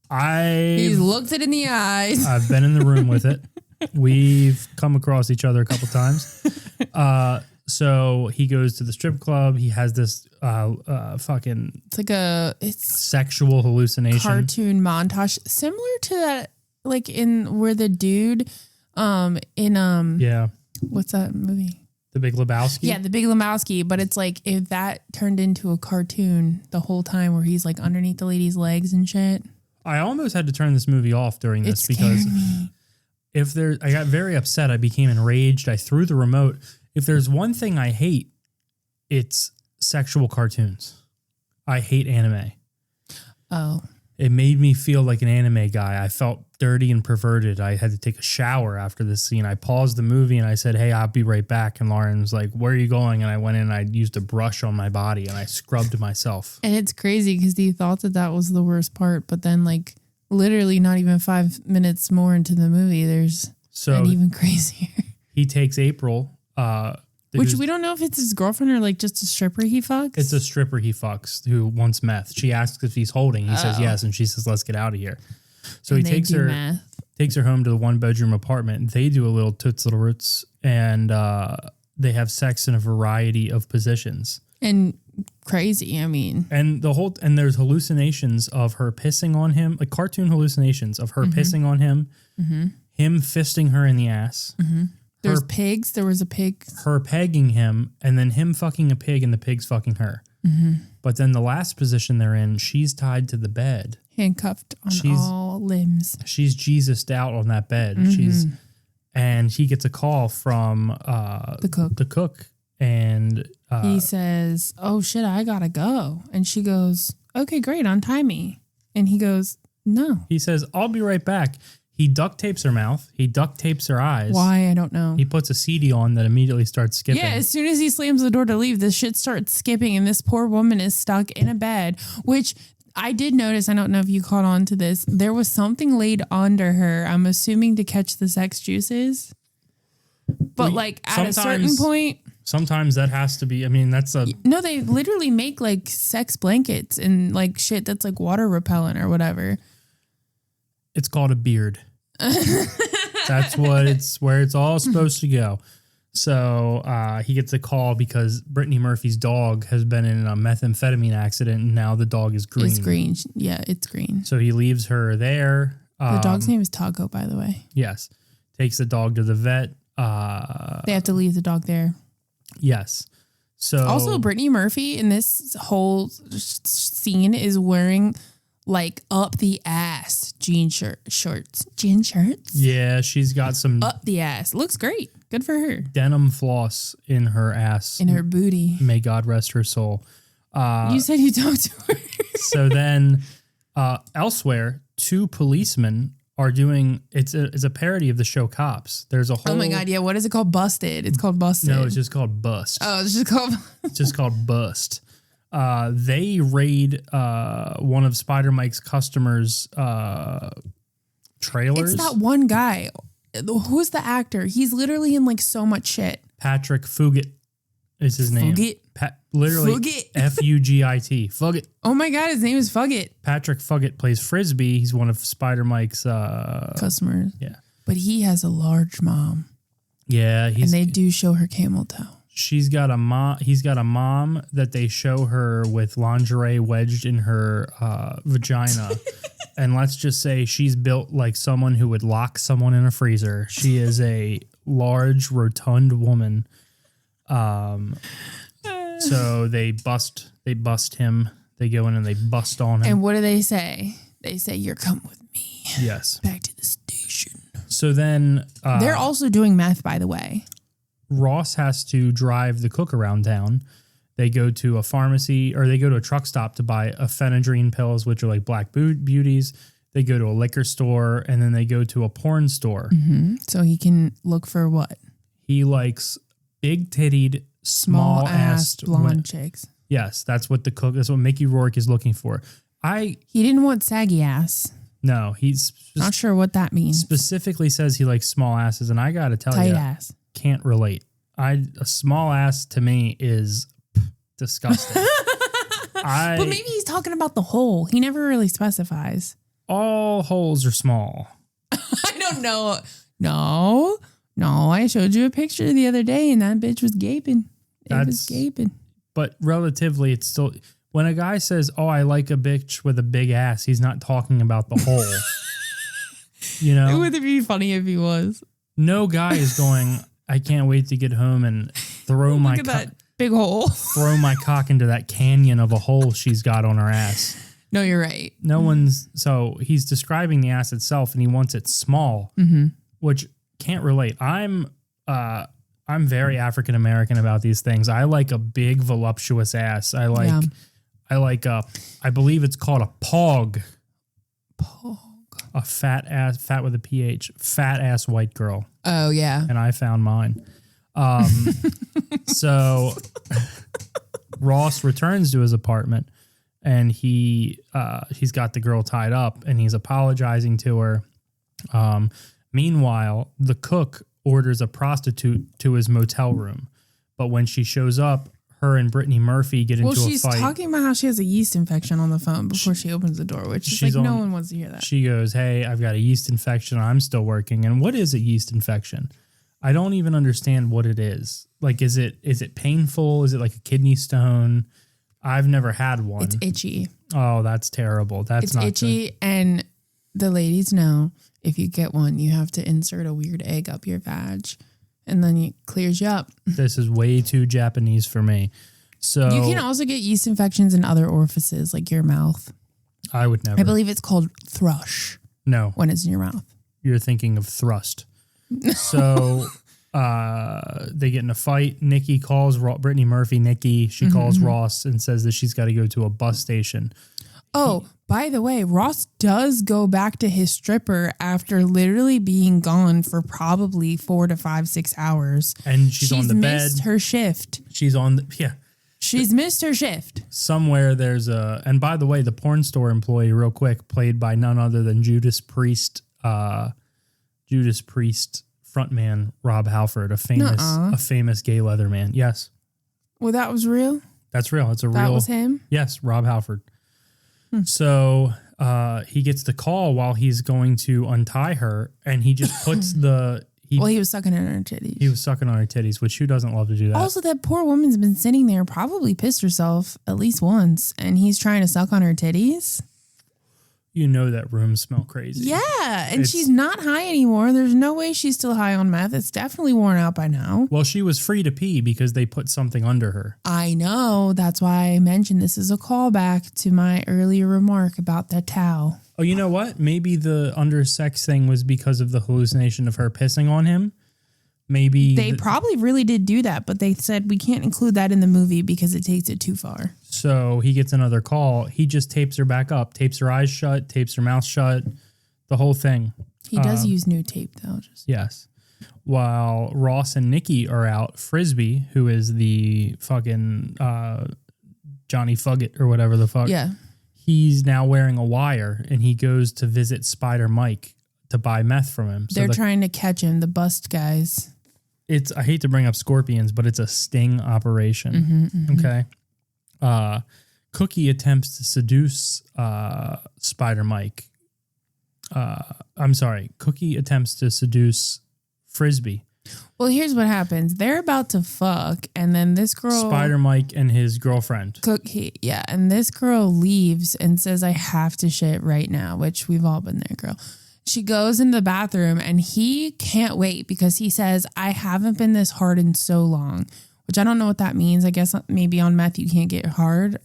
He's looked it in the eyes. I've been in the room with it. We've come across each other a couple times. So he goes to the strip club. He has this fucking it's sexual hallucination. Cartoon montage similar to that, like in where the dude yeah, what's that movie? The Big Lebowski. Yeah, The Big Lebowski. But it's like if that turned into a cartoon the whole time where he's like underneath the lady's legs and shit. I almost had to turn this movie off during this because I got very upset. I became enraged. I threw the remote. If there's one thing I hate, it's sexual cartoons. I hate anime. Oh. It made me feel like an anime guy. I felt dirty and perverted. I had to take a shower after this scene. I paused the movie and I said, hey, I'll be right back. And Lauren was like, where are you going? And I went in and I used a brush on my body and I scrubbed myself. And it's crazy because he thought that was the worst part. But then like literally not even 5 minutes more into the movie, there's an even crazier. He takes April. Which we don't know if it's his girlfriend or like just a stripper he fucks. It's a stripper he fucks who wants meth. She asks if he's holding. He says yes, and she says, let's get out of here. So he takes her home to the 1-bedroom apartment. They do a little Toots Little Roots, and they have sex in a variety of positions. And crazy, I mean. And there's hallucinations of her pissing on him, like cartoon hallucinations of her pissing on him, him fisting her in the ass. There's pigs. There was a pig. Her pegging him, and then him fucking a pig, and the pig's fucking her. But then the last position they're in, she's tied to the bed. Handcuffed on all limbs. She's Jesused out on that bed. And he gets a call from the cook. And he says, oh shit, I gotta go. And she goes, okay, great, untie me. And he goes, no. He says, I'll be right back. He duct tapes her mouth. He duct tapes her eyes. Why? I don't know. He puts a CD on that immediately starts skipping. Yeah, as soon as he slams the door to leave, this shit starts skipping and this poor woman is stuck in a bed, which I did notice. I don't know if you caught on to this. There was something laid under her. I'm assuming to catch the sex juices. But like at a certain point. Sometimes that has to be, I mean, that's a... No, they literally make like sex blankets and like shit that's like water repellent or whatever. It's called a beard. That's where it's all supposed to go. So he gets a call because Brittany Murphy's dog has been in a methamphetamine accident, and now the dog is green. It's green. Yeah, it's green. So he leaves her there. The dog's name is Taco, by the way. Yes. Takes the dog to the vet. They have to leave the dog there. Yes. So also, Brittany Murphy in this whole scene is wearing like up the ass jean shorts. Yeah, she's got some up the ass. Looks great. Good for her. Denim floss in her ass. In her booty. May God rest her soul. You said you talked to her. So then elsewhere, 2 policemen are doing, it's a parody of the show Cops. There's a whole... Oh my God, yeah. What is it called? Busted. It's called Busted. No, it's just called Bust. Oh, it's just called... It's just called Bust. They raid one of Spider Mike's customers' trailers. It's that one guy. Who's the actor? He's literally in like so much shit. Patrick Fugit is his name. Fugit? Literally Fugit. Fugit. Fugit. Oh my God, his name is Fugit. Patrick Fugit plays Frisbee. He's one of Spider Mike's customers. Yeah. But he has a large mom. Yeah. And they do show her camel toe. He's got a mom that they show her with lingerie wedged in her vagina. And let's just say she's built like someone who would lock someone in a freezer. She is a large, rotund woman. So they bust him. They go in and they bust on him. And what do they say? They say, "You're coming with me." Yes. Back to the station. So then They're also doing meth, by the way. Ross has to drive the cook around town. They go to a pharmacy or they go to a truck stop to buy ephedrine pills, which are like black beauties. They go to a liquor store and then they go to a porn store. Mm-hmm. So he can look for what? He likes big tittied, small assed blonde chicks. Yes, that's what Mickey Rourke is looking for. He didn't want saggy ass. No, he's Not sure what that means. Specifically says he likes small asses, and I got to tell you, tight ass. Can't relate. A small ass to me is disgusting. But maybe he's talking about the hole. He never really specifies. All holes are small. I don't know. No, I showed you a picture the other day, and that bitch was gaping. It was gaping. But relatively, it's still... When a guy says, "Oh, I like a bitch with a big ass," he's not talking about the hole. You know? It would be funny if he was. No guy is going, "I can't wait to get home and throw my that big hole. throw my cock into that canyon of a hole she's got on her ass." No, you're right. No one's... So he's describing the ass itself, and he wants it small, which can't relate. I'm very African American about these things. I like a big, voluptuous ass. I like I believe it's called a pog. Pog. A fat with a PH, fat ass white girl. Oh, yeah. And I found mine. So Ross returns to his apartment and he's got the girl tied up and he's apologizing to her. Meanwhile, the cook orders a prostitute to his motel room. But when she shows up, her and Brittany Murphy get into a fight. Well, she's talking about how she has a yeast infection on the phone before she opens the door, which is like no one wants to hear that. She goes, "Hey, I've got a yeast infection. I'm still working." And what is a yeast infection? I don't even understand what it is. Like, is it painful? Is it like a kidney stone? I've never had one. It's itchy. Oh, that's terrible. It's not itchy, good. And the ladies know if you get one, you have to insert a weird egg up your vag. And then it clears you up. This is way too Japanese for me. So you can also get yeast infections in other orifices, like your mouth. I would never. I believe it's called thrush. No. When it's in your mouth. You're thinking of thrust. So they get in a fight. Nikki calls Brittany Murphy, Nikki. She calls Ross and says that she's got to go to a bus station. Oh, by the way, Ross does go back to his stripper after literally being gone for probably 4 to 5, 6 hours. And she's on the bed. She's missed her shift. She's missed her shift. Somewhere there's and by the way, the porn store employee, real quick, played by none other than Judas Priest frontman Rob Halford, a famous gay leather man. Yes. Well, that was real? That's real. It's a real. That was him? Yes, Rob Halford. So he gets the call while he's going to untie her, and he just puts he was sucking on her titties. He was sucking on her titties, which who doesn't love to do that? Also, that poor woman's been sitting there, probably pissed herself at least once, and he's trying to suck on her titties. You know that rooms smell crazy. Yeah, and she's not high anymore. There's no way she's still high on meth. It's definitely worn out by now. Well, she was free to pee because they put something under her. I know. That's why I mentioned this is a callback to my earlier remark about that towel. Oh, you know what? Maybe the undersex thing was because of the hallucination of her pissing on him. Maybe they probably really did do that, but they said we can't include that in the movie because it takes it too far. So he gets another call. He just tapes her back up, tapes her eyes shut, tapes her mouth shut, the whole thing. He does use new tape, though. Yes. While Ross and Nikki are out, Frisbee, who is the fucking Johnny Fugget or whatever the fuck. Yeah. He's now wearing a wire, and he goes to visit Spider Mike to buy meth from him. They're trying to catch him, the bust guys. I hate to bring up scorpions, but it's a sting operation. Okay. Cookie attempts to seduce Spider Mike. I'm sorry. Cookie attempts to seduce Frisbee. Well, here's what happens. They're about to fuck, and then this girl... Spider Mike and his girlfriend. And this girl leaves and says, I have to shit right now, which we've all been there, girl. She goes in the bathroom, and he can't wait because he says, I haven't been this hard in so long, which I don't know what that means. I guess maybe on meth you can't get hard.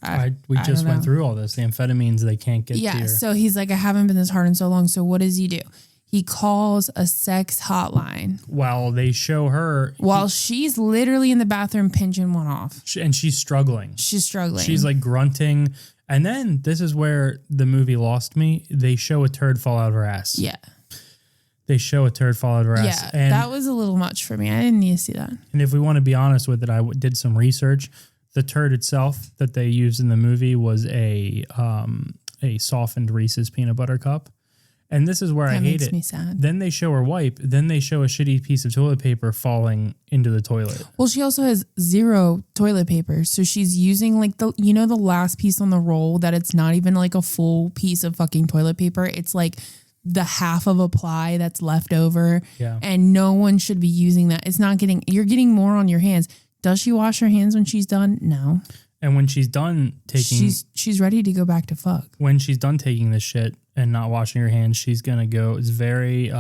We just went through all this. The amphetamines, they can't get to your... So he's like, I haven't been this hard in so long. So what does he do? He calls a sex hotline. While they show her... While she's literally in the bathroom pinching one off. And she's struggling. She's like grunting. And then this is where the movie lost me. They show a turd fall out of her ass. Yeah. They show a turd fall out of her ass. Yeah, And that was a little much for me. I didn't need to see that. And if we want to be honest with it, I did some research. The turd itself that they used in the movie was a softened Reese's peanut butter cup. And this is where I hate it. That makes me sad. Then they show her wipe. Then they show a shitty piece of toilet paper falling into the toilet. Well, she also has 0 toilet paper. So she's using like the last piece on the roll that it's not even like a full piece of fucking toilet paper. It's like the half of a ply that's left over. Yeah. And no one should be using that. You're getting more on your hands. Does she wash her hands when she's done? No. And when she's done taking... She's ready to go back to fuck. When she's done taking this shit and not washing her hands, she's going to go... It's very,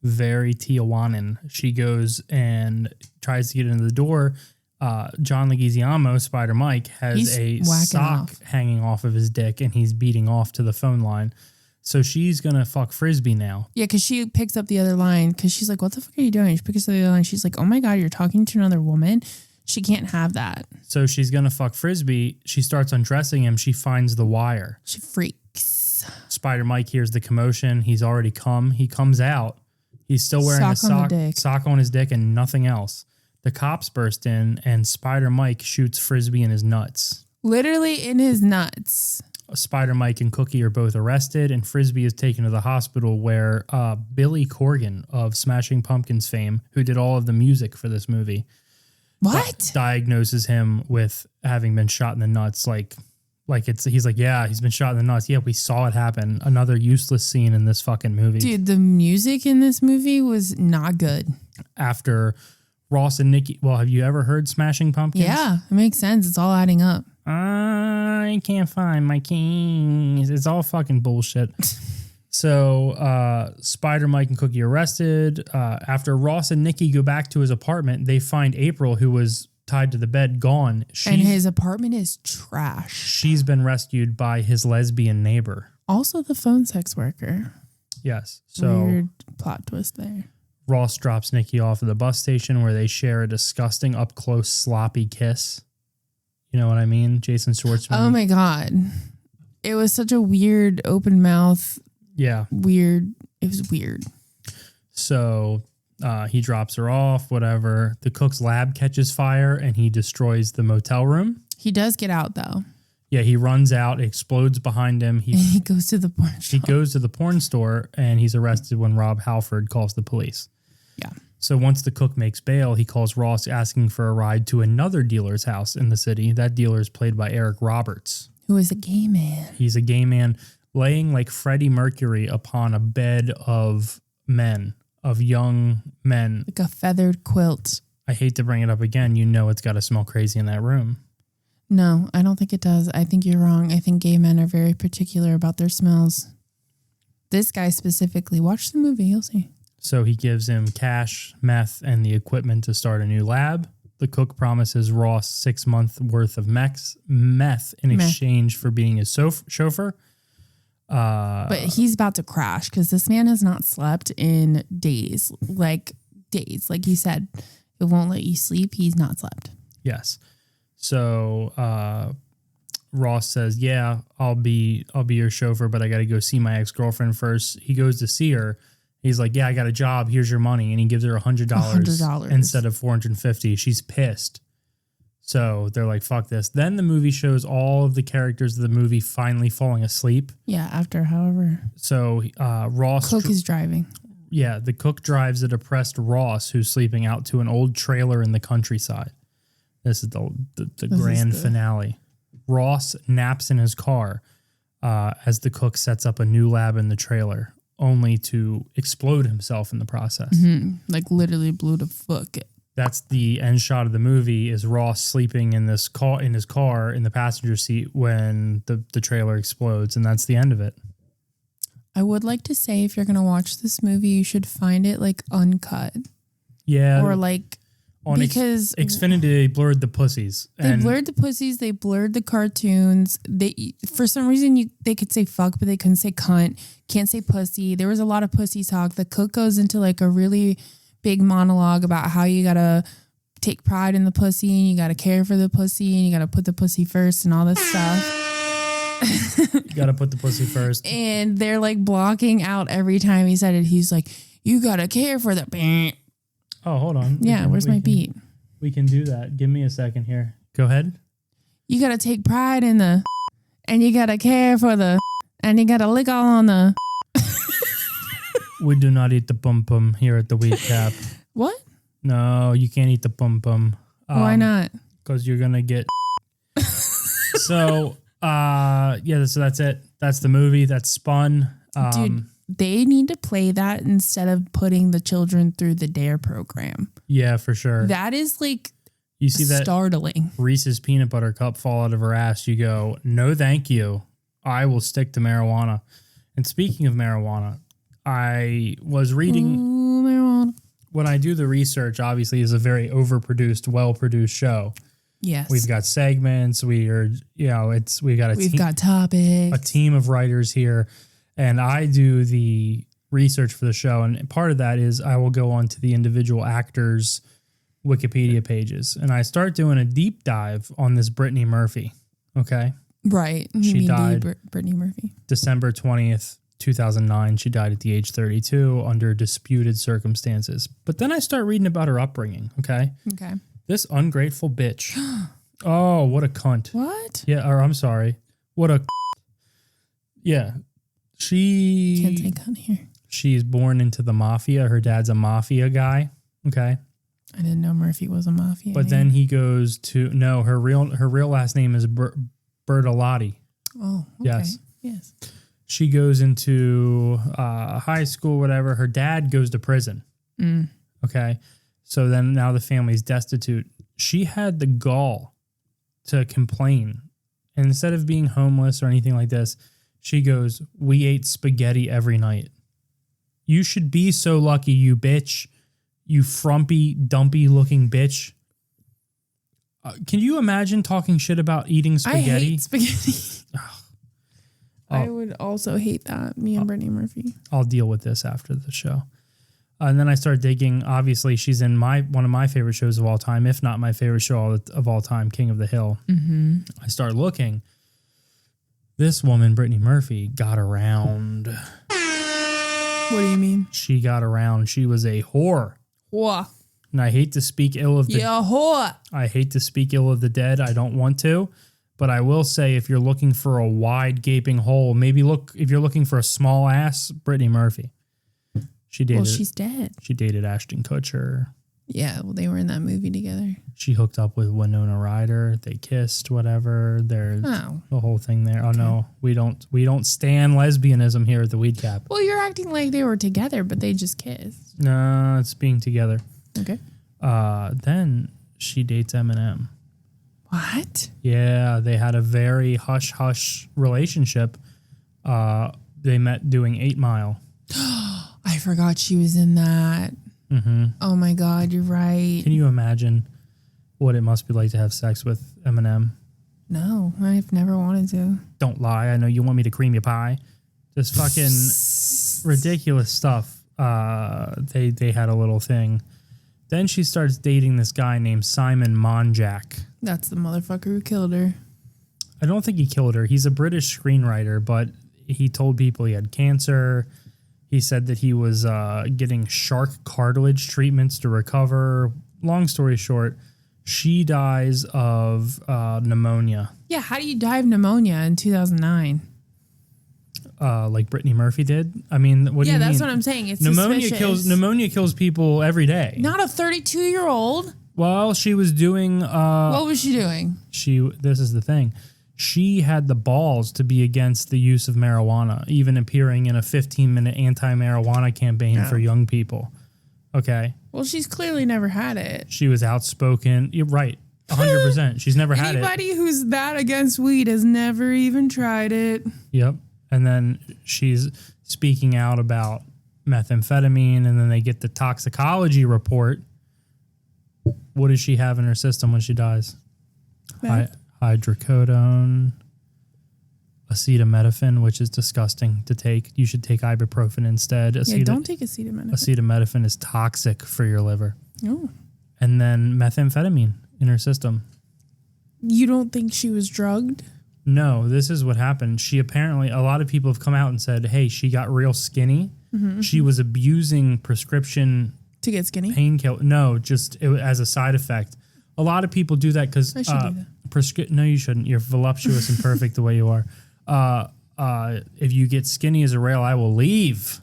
very Tijuanan. She goes and tries to get into the door. John Leguizamo, Spider Mike, has a sock hanging off of his dick and he's beating off to the phone line. So she's going to fuck Frisbee now. Yeah, because she picks up the other line because she's like, what the fuck are you doing? She picks up the other line. She's like, oh my God, you're talking to another woman? She can't have that. So she's going to fuck Frisbee. She starts undressing him. She finds the wire. She freaks. Spider Mike hears the commotion. He's already come. He comes out. He's still wearing a sock on his dick and nothing else. The cops burst in and Spider Mike shoots Frisbee in his nuts. Literally in his nuts. Spider Mike and Cookie are both arrested and Frisbee is taken to the hospital where Billy Corgan of Smashing Pumpkins fame, who did all of the music for this movie, diagnoses him with having been shot in the nuts. He's like, yeah, he's been shot in the nuts. Yeah, we saw it happen. Another useless scene in this fucking movie. Dude, the music in this movie was not good. After Ross and Nikki, well, have you ever heard Smashing Pumpkins? Yeah, it makes sense. It's all adding up. I can't find my keys. It's all fucking bullshit. So Spider Mike and Cookie arrested. After Ross and Nikki go back to his apartment, they find April, who was tied to the bed, gone. And his apartment is trash. She's been rescued by his lesbian neighbor. Also the phone sex worker. Yes. So weird plot twist there. Ross drops Nikki off at the bus station where they share a disgusting up-close sloppy kiss. You know what I mean? Jason Schwartzman. Oh my God. It was such a weird open mouth. Yeah. Weird. It was weird. So he drops her off, whatever. The cook's lab catches fire and he destroys the motel room. He does get out though. Yeah, he runs out, explodes behind him. He goes to the porn store. He goes to the porn store and he's arrested when Rob Halford calls the police. Yeah. So once the cook makes bail, he calls Ross asking for a ride to another dealer's house in the city. That dealer is played by Eric Roberts. Who is a gay man. He's a gay man laying like Freddie Mercury upon a bed of men, of young men. Like a feathered quilt. I hate to bring it up again. You know it's got to smell crazy in that room. No, I don't think it does. I think you're wrong. I think gay men are very particular about their smells. This guy specifically. Watch the movie. You'll see. So he gives him cash, meth, and the equipment to start a new lab. The cook promises Ross 6 months worth of meth in exchange for being his chauffeur. But he's about to crash because this man has not slept in days. Like you said, it won't let you sleep. He's not slept. Yes. So Ross says, yeah, I'll be your chauffeur, but I got to go see my ex-girlfriend first. He goes to see her. He's like, yeah, I got a job. Here's your money. And he gives her $100 instead of $450. She's pissed. So they're like, fuck this. Then the movie shows all of the characters of the movie finally falling asleep. Yeah, after however. So Ross... Cook is driving. Yeah, the cook drives a depressed Ross who's sleeping out to an old trailer in the countryside. This is the grand finale. Ross naps in his car as the cook sets up a new lab in the trailer. only to explode himself in the process. Like literally blew the fuck. That's the end shot of the movie is Ross sleeping in his car in the passenger seat when the trailer explodes, and that's the end of it. I would like to say if you're going to watch this movie, you should find it like uncut. Yeah. Or like on because Xfinity, they blurred the pussies. They blurred the pussies. They blurred the cartoons. They, for some reason, they could say fuck, but they couldn't say cunt. Can't say pussy. There was a lot of pussy talk. The cook goes into like a really big monologue about how you gotta take pride in the pussy and you gotta care for the pussy and you gotta put the pussy first and all this stuff. You gotta put the pussy first. And they're like blocking out every time he said it. He's like, you gotta care for the. Oh, hold on. Yeah, where's my beat? We can do that. Give me a second here. Go ahead. You gotta take pride in the, and you gotta care for the, and you gotta lick all on the. We do not eat the bum bum here at the weedcap. What? No, you can't eat the bum bum. Why not? Because you're gonna get. So, yeah. So that's it. That's the movie. That's Spun. Dude, they need to play that instead of putting the children through the DARE program. Yeah, for sure. That is like you see that startling. Reese's peanut butter cup fall out of her ass. You go, no, thank you. I will stick to marijuana. And speaking of marijuana, I was reading. Ooh, marijuana. When I do the research, obviously, is a very overproduced, well-produced show. Yes, We've got segments. We've got topics. a team of writers here. And I do the research for the show. And part of that is I will go on to the individual actors' Wikipedia pages. And I start doing a deep dive on this Brittany Murphy. Okay. Right. She died Brittany Murphy. December 20th, 2009. She died at the age 32 under disputed circumstances. But then I start reading about her upbringing. Okay. Okay. This ungrateful bitch. Oh, what a cunt. What? Yeah. Or I'm sorry. What a. Yeah. She Can't say cunt here. She's born into the mafia. Her dad's a mafia guy. Okay. I didn't know Murphy was a mafia. But then he goes to her real last name is Bertolotti. Oh, okay. Yes. She goes into high school, whatever. Her dad goes to prison. Okay. So then now the family's destitute. She had the gall to complain. And instead of being homeless or anything like this, she goes, we ate spaghetti every night. You should be so lucky, you bitch. You frumpy, dumpy looking bitch. Can you imagine talking shit about eating spaghetti? I hate spaghetti. I would also hate that. Me and Brittany Murphy. I'll deal with this after the show. And then I start digging. Obviously, she's in one of my favorite shows of all time, if not my favorite show of all time, King of the Hill. Mm-hmm. I start looking. This woman, Brittany Murphy, got around. What do you mean? She got around. She was a whore. Whoa. And I hate to speak ill of the whore. I hate to speak ill of the dead. I don't want to. But I will say, if you're looking for a wide gaping hole, if you're looking for a small ass, Brittany Murphy. Well, she's dead. She dated Ashton Kutcher. Yeah, well, they were in that movie together. She hooked up with Winona Ryder. They kissed, whatever. There's the whole thing there. Oh, no, we don't stand lesbianism here at the Weedcap. Well, you're acting like they were together, but they just kissed. No, it's being together. Okay. Then she dates Eminem. What? Yeah, they had a very hush-hush relationship. They met doing 8 Mile. I forgot she was in that. Mm-hmm. Oh my God, you're right. Can you imagine what it must be like to have sex with Eminem? No, I've never wanted to. Don't lie. I know you want me to cream your pie. Just fucking ridiculous stuff. They had a little thing. Then she starts dating this guy named Simon Monjack. That's the motherfucker who killed her. I don't think he killed her. He's a British screenwriter, but he told people he had cancer. He said that he was getting shark cartilage treatments to recover. Long story short, she dies of pneumonia. Yeah, how do you die of pneumonia in 2009? Like Brittany Murphy did? I mean, what do you mean? Yeah, that's what I'm saying. It's pneumonia kills people every day. Not a 32-year-old. Well, she was doing... what was she doing? This is the thing. she had the balls to be against the use of marijuana, even appearing in a 15-minute anti-marijuana campaign for young people. Okay. Well, she's clearly never had it. She was outspoken. You're right. 100%. She's never had it. Anybody who's that against weed has never even tried it. Yep. And then she's speaking out about methamphetamine, and then they get the toxicology report. What does she have in her system when she dies? Hydrocodone, acetaminophen, which is disgusting to take. You should take ibuprofen instead. Don't take acetaminophen. Acetaminophen is toxic for your liver. Oh. And then methamphetamine in her system. You don't think she was drugged? No, this is what happened. She apparently, a lot of people have come out and said, hey, she got real skinny. Mm-hmm. She was abusing prescription to get skinny? Painkiller. No, just as a side effect. A lot of people do that because I should do that. No, you shouldn't. You're voluptuous and perfect the way you are. If you get skinny as a rail, I will leave.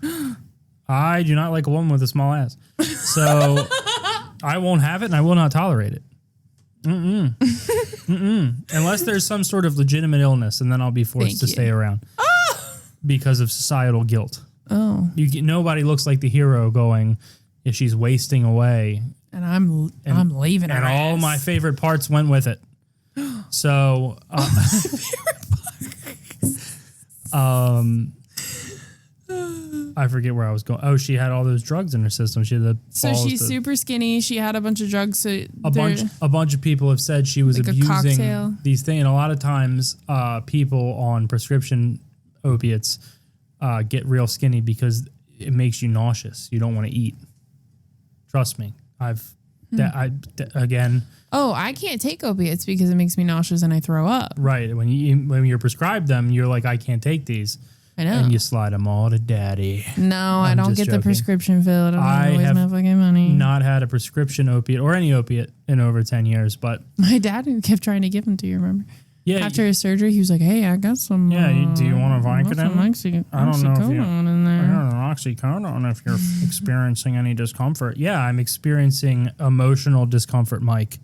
I do not like a woman with a small ass. So I won't have it and I will not tolerate it. Unless there's some sort of legitimate illness, and then I'll be forced to stay around because of societal guilt. Oh. Nobody looks like the hero going, if she's wasting away. And I'm leaving her. And all my favorite parts went with it. So, I forget where I was going. Oh, she had all those drugs in her system. She had the she's super skinny. She had a bunch of drugs. So a bunch of people have said she was like abusing these things. And a lot of times, people on prescription opiates get real skinny because it makes you nauseous. You don't want to eat. Trust me. Again. Oh, I can't take opiates because it makes me nauseous and I throw up. Right. When you're prescribed them, you're like, I can't take these. I know. And you slide them all to daddy. No, I don't get the prescription filled. I don't waste my fucking money. Not had a prescription opiate or any opiate in over 10 years, but my dad kept trying to give them to you, remember? Yeah. After his surgery, he was like, "Hey, I got some. Yeah, do you want a Vicodin? I don't know if you in there. I got an oxycodone if you're experiencing any discomfort. Yeah, I'm experiencing emotional discomfort, Mike,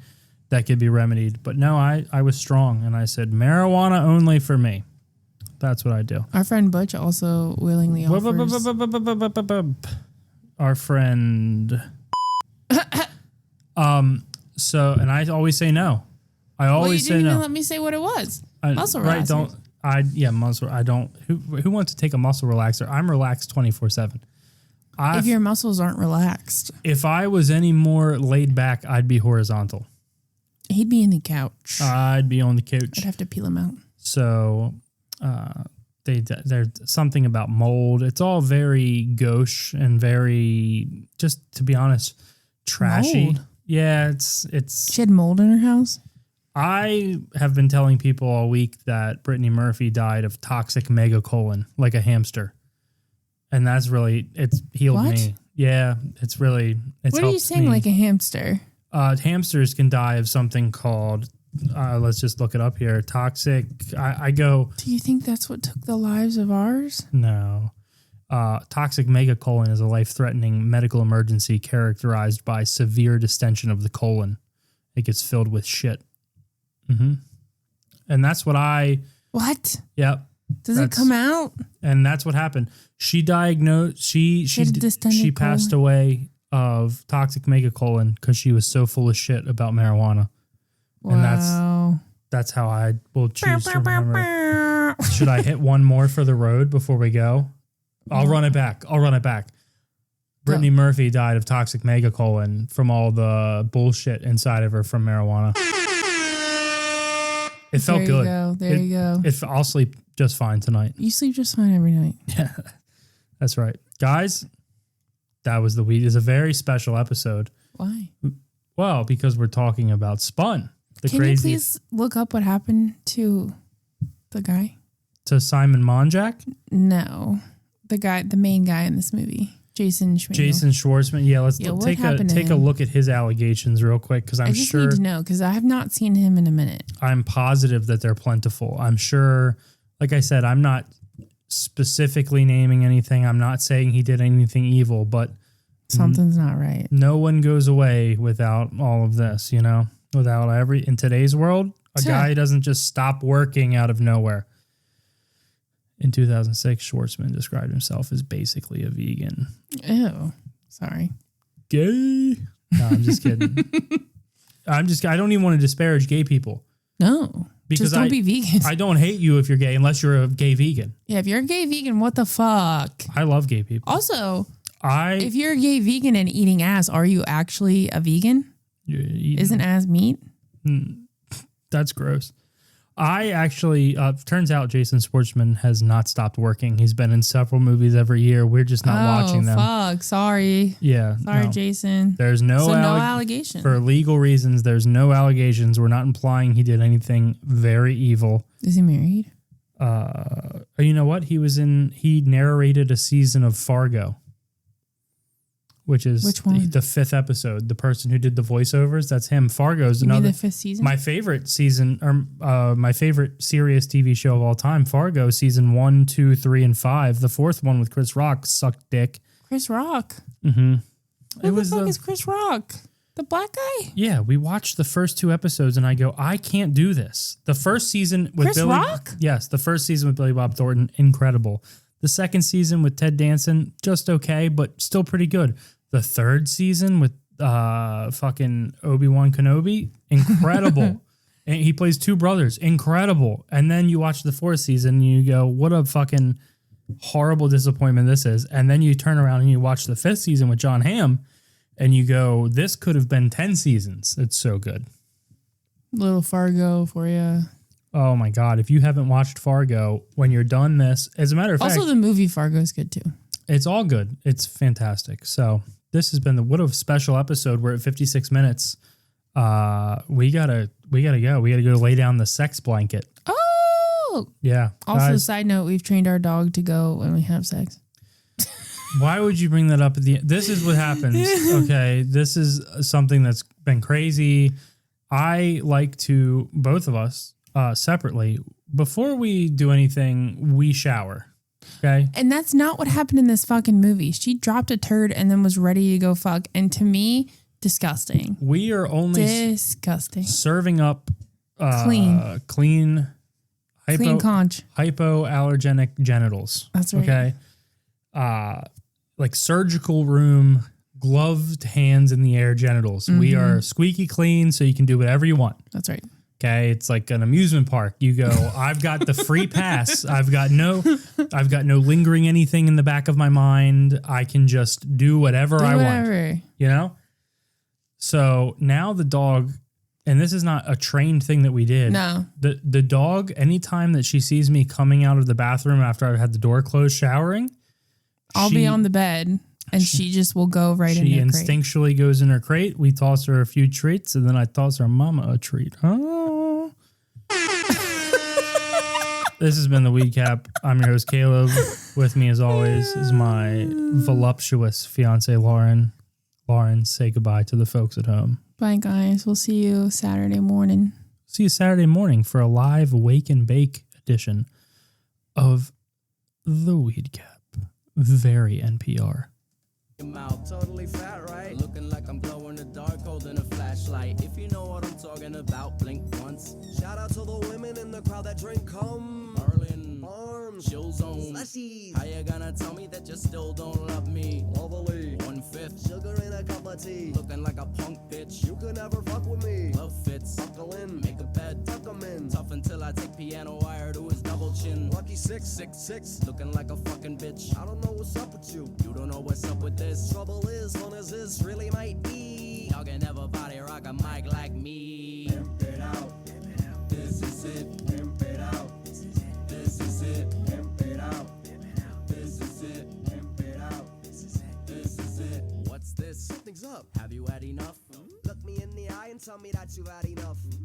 that could be remedied. But no, I was strong, and I said marijuana only for me. That's what I do. Our friend Butch also willingly offers. Our friend. So, and I always say no. I always say no. You didn't even let me say what it was. Muscle relaxers. Muscle. I don't. Who wants to take a muscle relaxer? I'm relaxed 24/7. If your muscles aren't relaxed. If I was any more laid back, I'd be horizontal. He'd be in the couch. I'd be on the couch. I'd have to peel him out. So, there's something about mold. It's all very gauche and very, just to be honest, trashy. Mold? Yeah, it's. She had mold in her house? I have been telling people all week that Brittany Murphy died of toxic megacolon, like a hamster. And that's really, it's healed me. Yeah, it's what are you saying, like a hamster? Hamsters can die of something called, let's just look it up here, toxic, Do you think that's what took the lives of ours? No. Toxic megacolon is a life-threatening medical emergency characterized by severe distension of the colon. It gets filled with shit. Mm-hmm. And that's what What? Yep. Does it come out? And that's what happened. She diagnosed. She passed away of toxic megacolon because she was so full of shit about marijuana. Wow. And that's how I will choose to remember. Should I hit one more for the road before we go? I'll run it back. Brittany Murphy died of toxic megacolon from all the bullshit inside of her from marijuana. It felt good. There you go. I'll sleep just fine tonight. You sleep just fine every night. Yeah, that's right. Guys, that was the week. It's a very special episode. Why? Well, because we're talking about Spun. Can you please look up what happened to the guy? To Simon Monjack? No. The main guy in this movie. Jason Schwartzman. Yeah, let's take a look at his allegations real quick because I just need to know because I have not seen him in a minute. I'm positive that they're plentiful. I'm sure, like I said, I'm not specifically naming anything. I'm not saying he did anything evil, but something's not right. No one goes away without all of this, without in today's world, A guy doesn't just stop working out of nowhere. In 2006, Schwartzman described himself as basically a vegan. Ew. Sorry. Gay? No, I'm just kidding. I don't even want to disparage gay people. No. Because just don't be vegan. I don't hate you if you're gay unless you're a gay vegan. Yeah, if you're a gay vegan, what the fuck? I love gay people. Also, if you're a gay vegan and eating ass, are you actually a vegan? Isn't ass meat? That's gross. I actually, turns out Jason Schwartzman has not stopped working. He's been in several movies every year. We're just not watching them. Fuck. Sorry. Yeah. Sorry, Jason. There's no allegation. For legal reasons, there's no allegations. We're not implying he did anything very evil. Is he married? You know what? He narrated a season of Fargo. Which one? The 5th episode. The person who did the voiceovers, that's him. Fargo's another. The 5th season? My favorite season, or my favorite serious TV show of all time, Fargo, season 1, 2, 3, and 5. The 4th one with Chris Rock sucked dick. Chris Rock? Mm-hmm. Who the fuck is Chris Rock? The black guy? Yeah, we watched the first 2 episodes and I go, I can't do this. The first season with Chris Rock? Yes, the first season with Billy Bob Thornton, incredible. The second season with Ted Danson, just okay, but still pretty good. The third season with fucking Obi-Wan Kenobi, incredible. And he plays 2 brothers, incredible. And then you watch the 4th season and you go, what a fucking horrible disappointment this is. And then you turn around and you watch the 5th season with John Hamm and you go, this could have been 10 seasons. It's so good. Little Fargo for you. Oh my God. If you haven't watched Fargo, when you're done this, as a matter of fact. Also, the movie Fargo is good too. It's all good. It's fantastic. So this has been what a special episode. We're at 56 minutes. We gotta go. We gotta go lay down the sex blanket. Oh, yeah. Also, side note, we've trained our dog to go when we have sex. Why would you bring that up at the end? This is what happens. Okay. This is something that's been crazy. I like to, both of us, separately, before we do anything, we shower. Okay. And that's not what happened in this fucking movie. She dropped a turd and then was ready to go fuck. And to me, disgusting. We are only disgusting. Serving up clean conch. Hypoallergenic genitals. That's right. Okay. Like surgical room, gloved hands in the air genitals. Mm-hmm. We are squeaky clean, so you can do whatever you want. That's right. Okay, it's like an amusement park. You go, I've got the free pass. I've got no lingering anything in the back of my mind. I can just do whatever I want. You know? So now the dog, and this is not a trained thing that we did. No. The dog, anytime that she sees me coming out of the bathroom after I've had the door closed showering, I'll be on the bed. And she just will go right in her crate. She instinctually goes in her crate. We toss her a few treats, and then I toss her mama a treat. Oh. This has been the Weedcap. I'm your host, Caleb. With me, as always, is my voluptuous fiance, Lauren. Lauren, say goodbye to the folks at home. Bye, guys. We'll see you Saturday morning. See you Saturday morning for a live Wake and Bake edition of the Weedcap. Very NPR. Mouth totally fat, right? Looking like I'm glowing in the dark, holding a flashlight. If you know what I'm talking about, blink once. Shout out to the women in the crowd that drink cum. Berlin, arms, chill zone. slushies. How you gonna tell me that you still don't love me? Lovely. 1/5 sugar in a cup of tea. Looking like a punk bitch. You can never fuck with me. Love fits. Buckle in. Make a bed. Tuck 'em in. Tough until I take piano wire to his double chin. Lucky 666. Looking like a fucking bitch. I don't know what's up with you. You don't know what's up with this. Trouble is, fun as this really might be. Y'all can never body rock a mic like me. Pimp it out. This is it. Pimp it out. This is it. Pimp it out. This is it. Pimp it out. This is it. What's this? Something's up. Have you had enough? Look me in the eye and tell me that you've had enough.